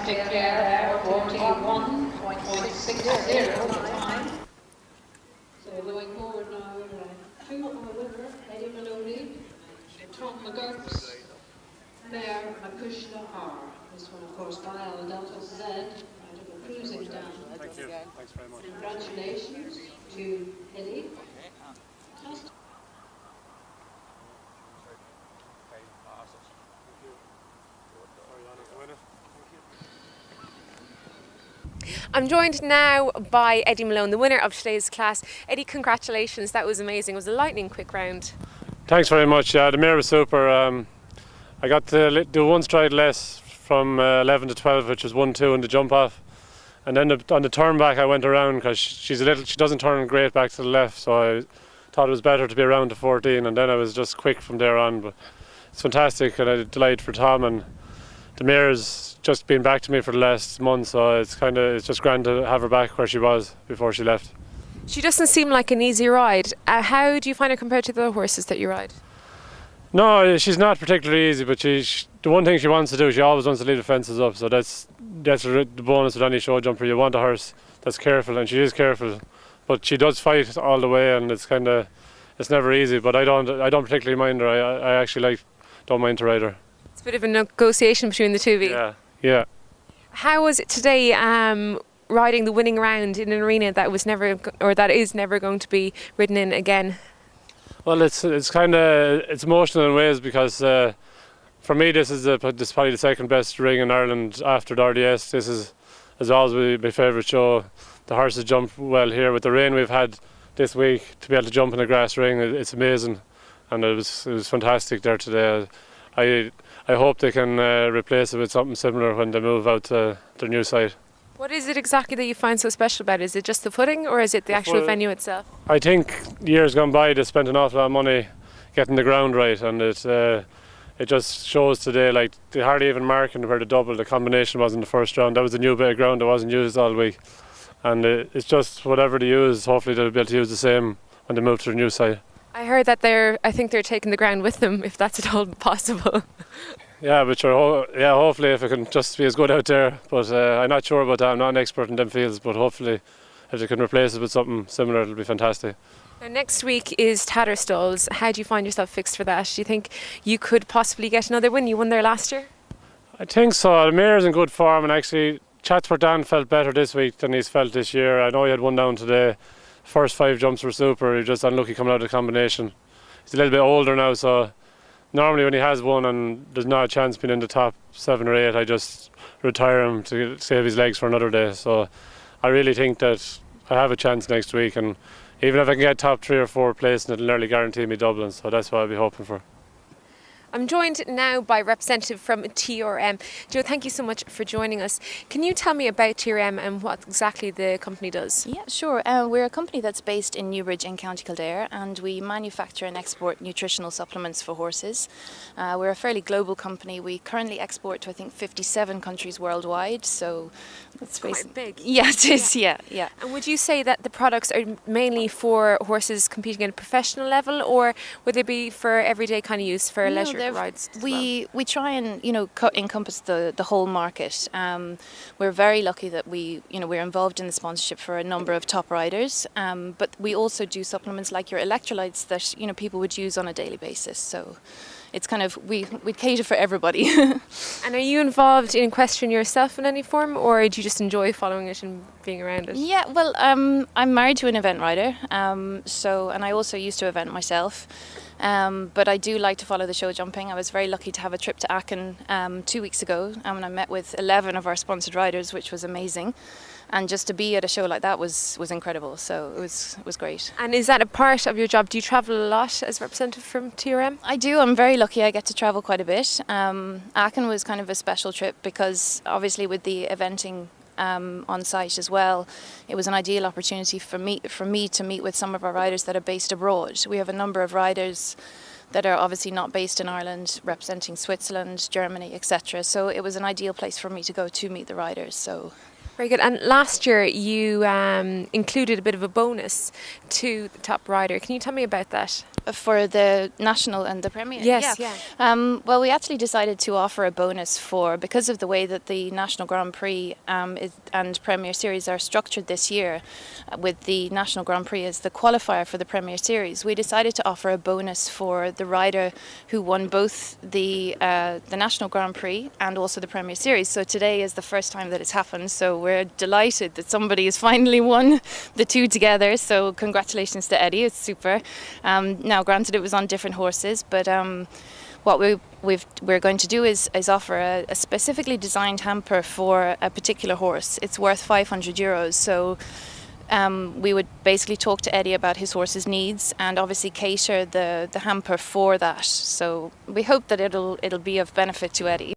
Declare 41.60 time. So going forward now, two on the river, Eddie Moloney, Tom McGurk's mare Makushla R. This one, of course, Dial Delta Z, out of the cruising down. Thank you. Thanks very much. Congratulations to Eddie. Fantastic. I'm joined now by Eddie Malone, the winner of today's class. Eddie, congratulations, that was amazing. It was a lightning quick round. Thanks very much. The mare was super. I got to do one stride less from 11 to 12, which was 1-2 in the jump off. And then on the turn back I went around because she doesn't turn great back to the left, so I thought it was better to be around to 14, and then I was just quick from there on. But it's fantastic, and I'm delighted for Tom, and the mare's just been back to me for the last month, so it's just grand to have her back where she was before she left. She doesn't seem like an easy ride. How do you find her compared to the other horses that you ride? No, she's not particularly easy, but the one thing she wants to do, she always wants to leave the fences up, so that's the bonus with any show jumper. You want a horse that's careful, and she is careful, but she does fight all the way, and it's never easy, but I don't particularly mind her. I actually don't mind to ride her. It's a bit of a negotiation between the two of you. Yeah. How was it today riding the winning round in an arena that is never going to be ridden in again? Well, it's emotional in ways because for me this is probably the second best ring in Ireland after the RDS. This has always been my favourite show. The horses jump well here. With the rain we've had this week, to be able to jump in a grass ring, it's amazing, and it was fantastic there today. I hope they can replace it with something similar when they move out to their new site. What is it exactly that you find so special about it? Is it just the footing, or is it the actual venue itself? I think years gone by they spent an awful lot of money getting the ground right, and it just shows today, like, they hardly even marking where the combination was in the first round. That was a new bit of ground that wasn't used all week, and it's just whatever they use, hopefully they'll be able to use the same when they move to the new site. I heard that I think they're taking the ground with them, if that's at all possible. Yeah, but sure, hopefully if it can just be as good out there. But I'm not sure about that. I'm not an expert in them fields, but hopefully if they can replace it with something similar, it'll be fantastic. Now, next week is Tatterstalls. How do you find yourself fixed for that? Do you think you could possibly get another win? You won there last year? I think so. The mare's in good form, and actually Chatsworth Dan felt better this week than he's felt this year. I know he had one down today. First 5 jumps were super. He was just unlucky coming out of the combination. He's a little bit older now, so normally when he has one and there's not a chance being in the top 7 or 8, I just retire him to save his legs for another day. So I really think that I have a chance next week, and even if I can get top 3 or 4 placing, it'll nearly guarantee me Dublin, so that's what I'll be hoping for. I'm joined now by a representative from TRM. Joe, thank you so much for joining us. Can you tell me about TRM and what exactly the company does? Yeah, sure. We're a company that's based in Newbridge in County Kildare, and we manufacture and export nutritional supplements for horses. We're a fairly global company. We currently export to, I think, 57 countries worldwide, so it's quite big. Yeah, it is, yeah. And would you say that the products are mainly for horses competing at a professional level, or would they be for everyday kind of use for leisure rides as we try and encompass the whole market. We're very lucky that we're involved in the sponsorship for a number of top riders, but we also do supplements like your electrolytes that people would use on a daily basis. So it's we cater for everybody. And are you involved in equestrian yourself in any form, or do you just enjoy following it and being around it? Yeah, well, I'm married to an event rider, and I also used to event myself. But I do like to follow the show jumping. I was very lucky to have a trip to Aachen 2 weeks ago, and I met with 11 of our sponsored riders, which was amazing. And just to be at a show like that was incredible. So it was great. And is that a part of your job? Do you travel a lot as a representative from TRM? I do. I'm very lucky. I get to travel quite a bit. Aachen was kind of a special trip because obviously with the eventing on site as well, it was an ideal opportunity for me to meet with some of our riders that are based abroad. We have a number of riders that are obviously not based in Ireland, representing Switzerland, Germany, etc. So it was an ideal place for me to go to meet the riders. So. Very good. And last year you included a bit of a bonus to the top rider. Can you tell me about that? For the National and the Premier? Yes, yeah. Well, we actually decided to offer a bonus because of the way that the National Grand Prix and Premier Series are structured this year, with the National Grand Prix as the qualifier for the Premier Series. We decided to offer a bonus for the rider who won both the National Grand Prix and also the Premier Series. So today is the first time that it's happened, so we're delighted that somebody has finally won the two together. So congratulations to Eddie, it's super. Now, granted, it was on different horses, but what we're going to do is offer a specifically designed hamper for a particular horse. It's worth €500, so we would basically talk to Eddie about his horse's needs and obviously cater the hamper for that. So we hope that it'll be of benefit to Eddie.